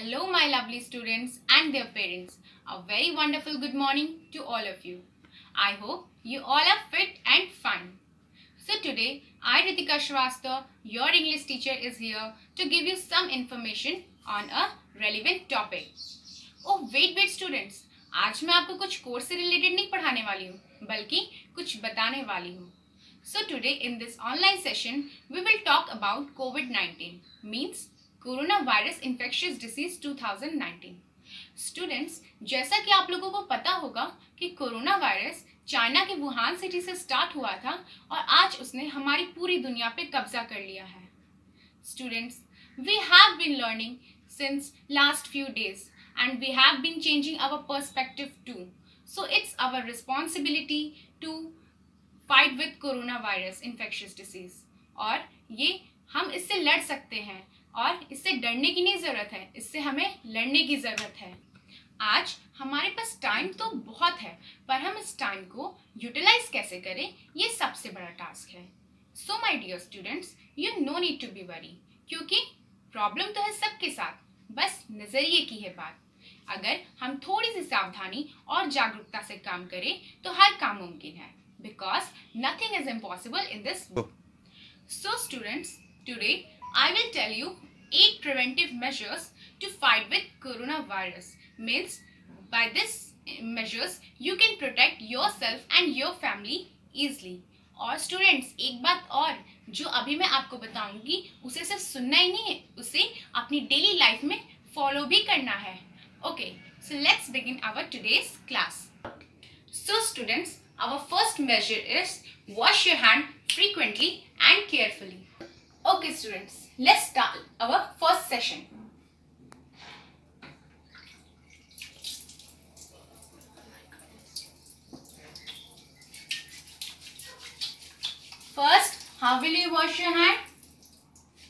Hello, my lovely students and their parents. A very wonderful good morning to all of you. I hope you all are fit and fine. So today, I, Ritika Shrivastava, your English teacher, is here to give you some information on a relevant topic. Oh, wait, students. आज मैं आपको कुछ course से related नहीं पढ़ाने वाली हूँ, बल्कि कुछ बताने वाली हूँ. So today in this online session, we will talk about COVID-19, means Coronavirus Infectious Disease 2019. Students, जैसा कि आप लोगों को पता होगा कि कोरोना वायरस चाइना के वुहान सिटी से स्टार्ट हुआ था और आज उसने हमारी पूरी दुनिया पे कब्जा कर लिया है. Students, we have been learning since last few days and we have been changing our perspective too. So it's our responsibility to fight with coronavirus infectious disease. और ये हम इससे लड़ सकते हैं और इससे डरने की नहीं ज़रूरत है, इससे हमें लड़ने की ज़रूरत है. आज हमारे पास टाइम तो बहुत है, पर हम इस टाइम को यूटिलाइज कैसे करें, ये सबसे बड़ा टास्क है. So my dear students, you no need to be worry, क्योंकि प्रॉब्लम तो है सबके साथ, बस नज़रिए की है बात. अगर हम थोड़ी सी सावधानी और जागरूकता से काम करें तो हर काम मुमकिन है, because nothing is impossible in this world. So students, today I will tell you 8 preventive measures to fight with coronavirus. Means by this measures you can protect yourself and your family easily. और students, एक बात और जो अभी मैं आपको बताऊंगी उसे सिर्फ सुनना ही नहीं है, उसे अपनी डेली लाइफ में फॉलो भी करना है. Okay, so let's begin our today's class. So students, our first measure is wash your hand frequently and carefully. Okay students, let's start our first session. First, how will you wash your hand?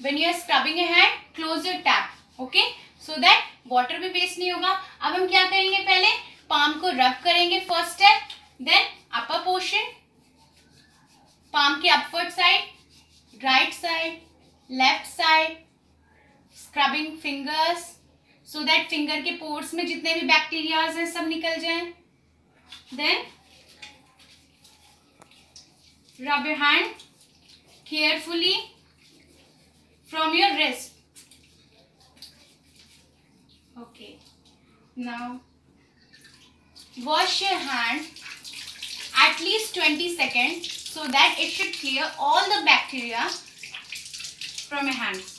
When you are scrubbing your hand, close your tap, okay? So that water भी waste नहीं होगा. अब हम क्या करेंगे, पहले palm को rub करेंगे, first step. Then upper portion, palm के upward side, right side, left side, scrubbing fingers so that finger के pores में जितने भी bacterias हैं सब निकल जाएं. Then rub your hand carefully from your wrist. Okay, now wash your hand at least 20 seconds so that it should clear all the bacteria from your hands.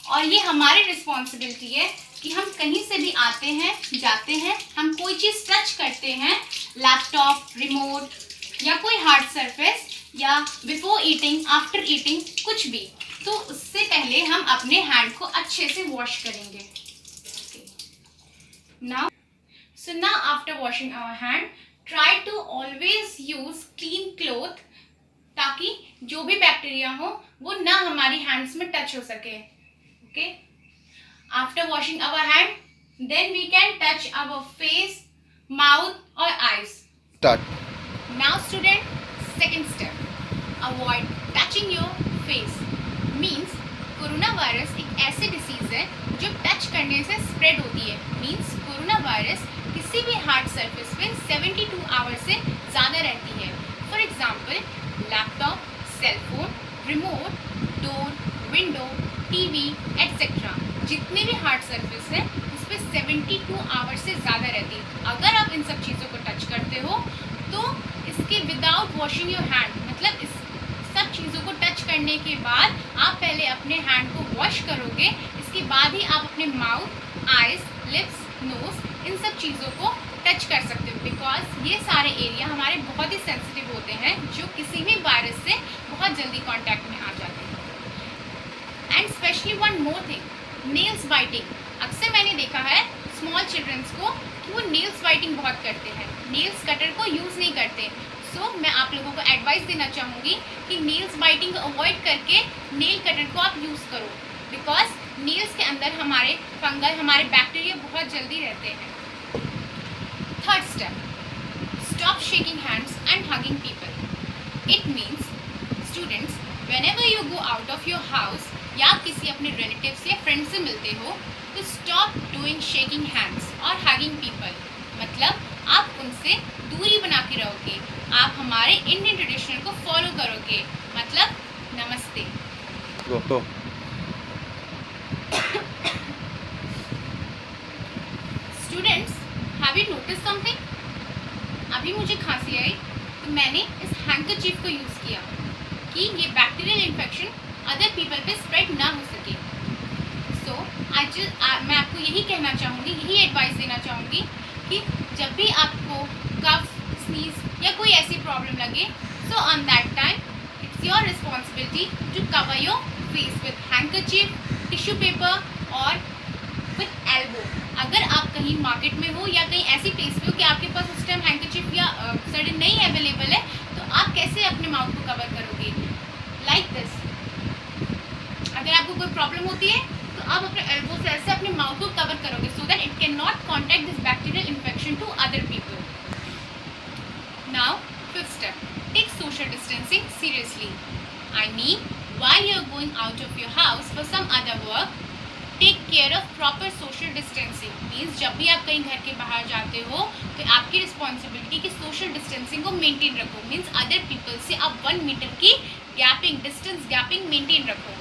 और ये हमारी रिस्पॉन्सिबिलिटी है कि हम कहीं से भी आते हैं, जाते हैं, हम कोई चीज़ टच करते हैं, लैपटॉप, रिमोट या कोई हार्ड सरफेस या बिफोर ईटिंग, आफ्टर ईटिंग, कुछ भी, तो उससे पहले हम अपने हैंड को अच्छे से वॉश करेंगे. Now after washing our hand, try to always use clean cloth ताकि जो भी बैक्टीरिया हो वो ना हमारी हैंड्स में टच हो सके. Okay? After washing our hand, then we can touch our face, mouth or eyes. Start. Now student, second step, avoid touching your face. Means corona virus एक ऐसी डिसीज है जो टच करने से स्प्रेड होती है. मीन्स कोरोना वायरस किसी भी हार्ड सरफेस पे 72 आवर्स से ज़्यादा रहती है. For example, laptop, cellphone, remote, door, window, TV etcetera, जितने भी हार्ड सरफेस है उस पर 72 आवर्स से ज़्यादा रहती है. अगर आप इन सब चीज़ों को टच करते हो तो इसके विदाउट वॉशिंग योर हैंड, मतलब इस सब चीज़ों को टच करने के बाद आप पहले अपने हैंड को वॉश करोगे, इसके बाद ही आप अपने माउथ, आइज, लिप्स, नोज, इन सब चीज़ों को टच कर सकते हो. बिकॉज ये सारे एरिया हमारे बहुत ही सेंसिटिव होते हैं जो किसी भी वायरस से बहुत जल्दी कांटेक्ट में आ जाते हैं. And specially one more thing, nails biting. अक्सर मैंने देखा है स्मॉल चिल्ड्रंस को कि वो नेल्स बाइटिंग बहुत करते हैं, नेल्स कटर को यूज़ नहीं करते. सो मैं आप लोगों को एडवाइस देना चाहूँगी कि नेल्स बाइटिंग को अवॉइड करके नेल कटर को आप यूज़ करो. बिकॉज नेल्स के अंदर हमारे फंगल, हमारे बैक्टीरिया बहुत जल्दी रहते हैं. Third step, stop shaking hands and hugging people. It means students, whenever you go out of your house या आप किसी अपने रिलेटिव्स या फ्रेंड से मिलते हो तो stop stop doing shaking hands और हगिंग पीपल, मतलब आप उनसे दूरी बना के रहोगे, आप हमारे इंडियन ट्रेडिशन को फॉलो करोगे, मतलब नमस्ते। go. Students, have you notice something? अभी मुझे खांसी आई तो मैंने इस हैंकरचीफ को यूज़ किया कि ये बैक्टीरियल इन्फेक्शन अदर पीपल पे स्प्रेड ना हो सके। सो मैं आपको यही कहना चाहूँगी, यही एडवाइस देना चाहूँगी कि जब भी आपको कफ, स्नीज या कोई ऐसी प्रॉब्लम लगे, so on that time it's your responsibility to cover your face with handkerchief, tissue paper और विथ एल्बो। अगर आप कहीं मार्केट में हो या कहीं ऐसी प्लेस पे हो कि आपके पास उस टाइम हैंकरचीफ या सडन नहीं अवेलेबल है, तो आप कैसे अपने माउथ को कवर करोगे? Like this. अगर आपको कोई प्रॉब्लम होती है तो आप अपने एल्बो से ऐसे अपने माउथ को कवर करोगे so that it can not contact this bacterial infection to other people. Now fifth step, take social distancing seriously. I mean while you are going out of your house for some other work, take care of proper social distancing. Means जब भी आप कहीं घर के बाहर जाते हो तो आपकी रिस्पॉन्सिबिलिटी कि सोशल डिस्टेंसिंग को मेंटेन रखो। मीन्स अदर पीपल से आप 1 मीटर की गैपिंग, डिस्टेंस गैपिंग मेंटेन रखो।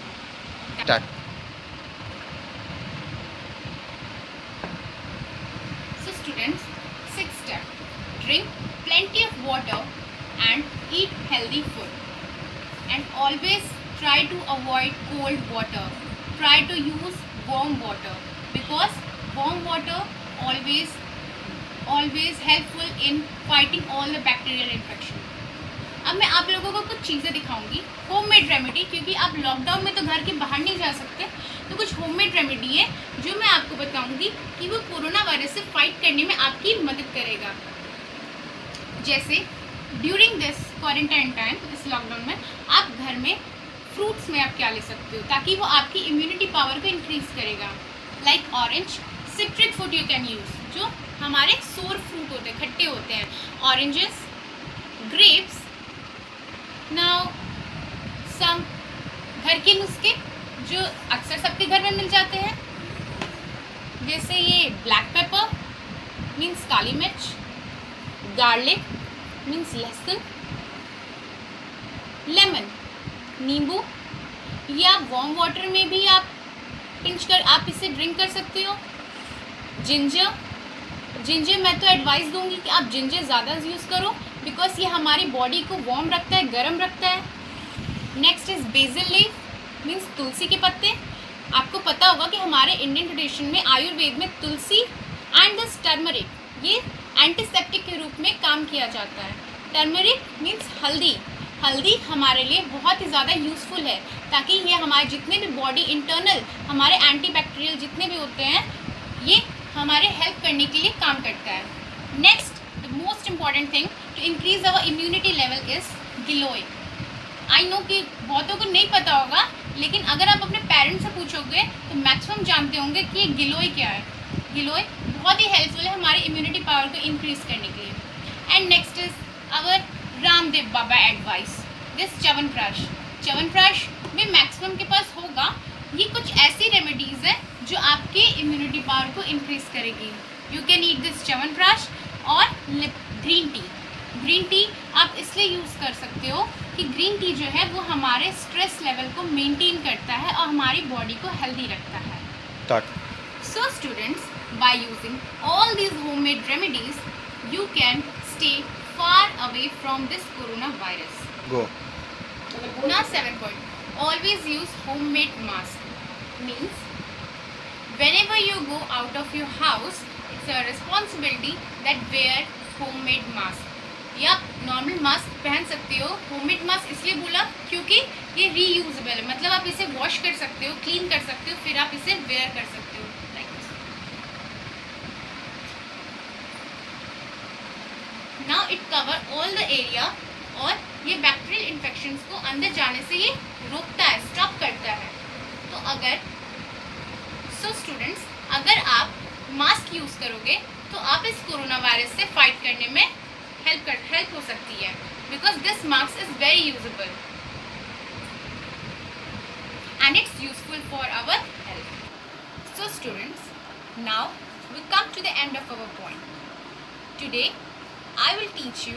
So students, sixth step, drink plenty of water and eat healthy food, and always try to avoid cold water. Try to use warm water because warm water always helpful in fighting all the bacterial infection. अब मैं आप लोगों को कुछ चीज़ें दिखाऊंगी, homemade remedy, क्योंकि आप लॉकडाउन में तो घर के बाहर नहीं जा सकते, तो कुछ होममेड रेमेडी है जो मैं आपको बताऊंगी कि वो कोरोना वायरस से फाइट करने में आपकी मदद करेगा। जैसे ड्यूरिंग दिस क्वारंटाइन टाइम, इस लॉकडाउन में आप घर में फ्रूट्स में आप क्या ले सकते हो ताकि वो आपकी इम्यूनिटी पावर को इंक्रीज करेगा। Like orange, citric fruit you can use, जो हमारे सोर फ्रूट होते हैं, खट्टे होते हैं, ऑरेंजेस, ग्रेप्स। नाउ सम घर के नुस्खे जो अक्सर सबके घर में मिल जाते हैं, जैसे ये ब्लैक पेपर मीन्स काली मिर्च, गार्लिक मीन्स लहसुन, लेमन नींबू, या वार्म वाटर में भी आप पिंच कर आप इसे ड्रिंक कर सकते हो। जिंजर मैं तो एडवाइस दूंगी कि आप जिंजर ज़्यादा यूज़ करो बिकॉज ये हमारी बॉडी को वार्म रखता है, गर्म रखता है। Next is basil leaf means तुलसी के पत्ते। आपको पता होगा कि हमारे इंडियन ट्रेडिशन में, आयुर्वेद में तुलसी एंड दिस टर्मरिक, ये एंटीसेप्टिक के रूप में काम किया जाता है। टर्मरिक मीन्स हल्दी। हल्दी हमारे लिए बहुत ही ज़्यादा यूज़फुल है ताकि ये हमारे जितने भी बॉडी इंटरनल हमारे एंटीबैक्टीरियल जितने भी होते हैं, ये हमारे हेल्प करने के लिए काम करता है। Next, the most important thing to increase our immunity level is giloy. I know कि बहुतों को नहीं पता होगा, लेकिन अगर आप अपने पेरेंट्स से पूछोगे तो मैक्सिमम जानते होंगे कि ये गिलोय क्या है। गिलोय बहुत ही हेल्पफुल है हमारी इम्यूनिटी पावर को इंक्रीज करने के लिए। And next is our Ramdev Baba advice, this chyawanprash. Chyawanprash में मैक्सिमम के पास होगा। ये कुछ ऐसी रेमेडीज़ है जो आपके इम्यूनिटी पावर को इंक्रीज करेगी। You can eat this chyawanprash. और ग्रीन टी, ग्रीन टी आप इसलिए यूज़ कर सकते हो कि ग्रीन टी जो है वो हमारे स्ट्रेस लेवल को मेंटेन करता है और हमारी बॉडी को हेल्दी रखता है। So students, by using all these homemade remedies, you can stay far away from this coronavirus. Go. Now 7 point. Always use homemade mask. Means whenever you go out of your house, it's a responsibility that wear homemade mask. या normal mask पहन सकते हो। Homemade mask इसलिए बोला क्योंकि ये reusable है, मतलब आप इसे वॉश कर सकते हो, क्लीन कर सकते हो, फिर आप इसे वेयर कर सकते हो। Now it cover all the area और ये बैक्टीरियल इन्फेक्शंस को अंदर जाने से ये रोकता है, स्टॉप करता है। तो अगर स्टूडेंट्स, अगर आप मास्क यूज़ करोगे तो आप इस कोरोना वायरस से फाइट करने में हेल्प हो सकती है because this mask is very usable and it's useful for our health. So students, Now we come to the end of our point. Today I will teach you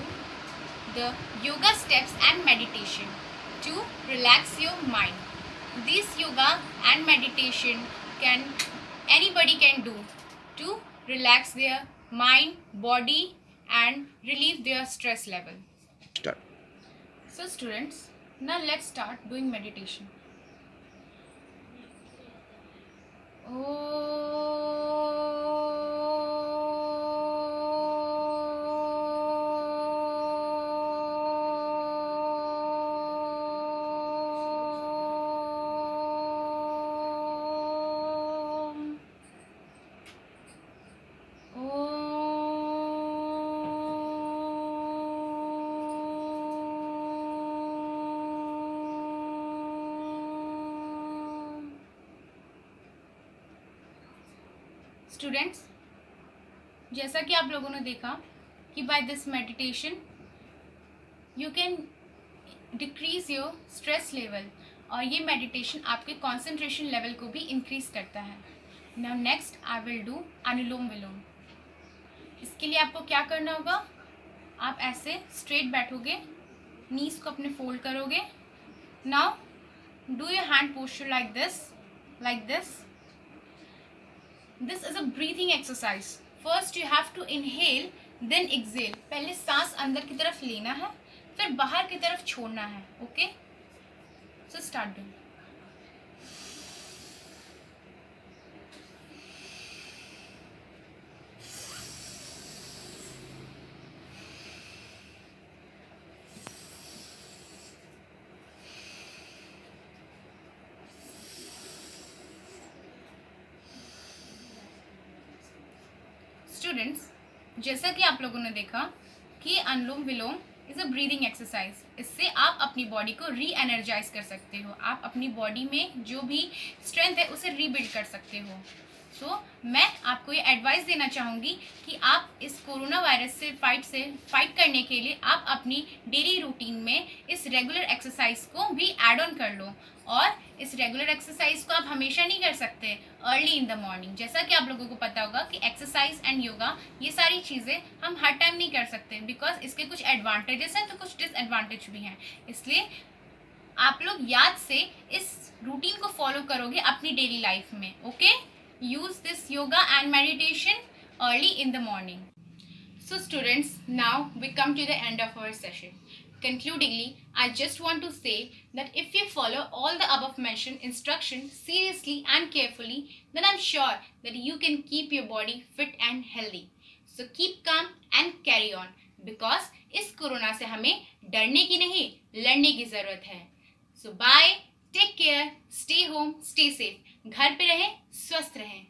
the yoga steps and meditation to relax your mind. This yoga and meditation anybody can do to relax their mind, body and relieve their stress level. Start. So students, now let's start doing meditation. Students, जैसा कि आप लोगों ने देखा कि by this meditation you can decrease your stress level और ये meditation आपके कंसंट्रेशन लेवल को भी इंक्रीज करता है. Now next I will do anulom vilom. इसके लिए आपको क्या करना होगा, आप ऐसे स्ट्रेट बैठोगे, नीज को अपने फोल्ड करोगे. Now do your hand posture like this. This is a breathing exercise. First you have to inhale, then exhale. पहले सांस अंदर की तरफ लेना है, फिर बाहर की तरफ छोड़ना है. Okay, so start doing. Students, जैसा कि आप लोगों ने देखा कि अनुलोम विलोम इज़ अ ब्रीदिंग एक्सरसाइज. इससे आप अपनी बॉडी को री एनर्जाइज कर सकते हो. आप अपनी बॉडी में जो भी स्ट्रेंथ है उसे रीबिल्ड कर सकते हो. सो मैं आपको ये एडवाइस देना चाहूँगी कि आप इस कोरोना वायरस से फाइट करने के लिए आप अपनी डेली रूटीन में इस रेगुलर एक्सरसाइज को भी ऐड ऑन कर लो. और इस रेगुलर एक्सरसाइज को आप हमेशा नहीं कर सकते अर्ली इन द मॉर्निंग. जैसा कि आप लोगों को पता होगा कि एक्सरसाइज एंड योगा ये सारी चीज़ें हम हर टाइम नहीं कर सकते, बिकॉज इसके कुछ एडवांटेजेस हैं तो कुछ डिसएडवांटेज भी हैं. इसलिए आप लोग याद से इस रूटीन को फॉलो करोगे अपनी डेली लाइफ में. Okay, use this yoga and meditation early in the morning. So students, now we come to the end of our session. Concludingly, I just want to say that if you follow all the above mentioned instructions seriously and carefully, then I'm sure that you can keep your body fit and healthy. So keep calm and carry on, because इस corona से हमें डरने की नहीं, लड़ने की जरूरत है. So bye, take care, stay home, stay safe. घर पे रहें, स्वस्थ रहें.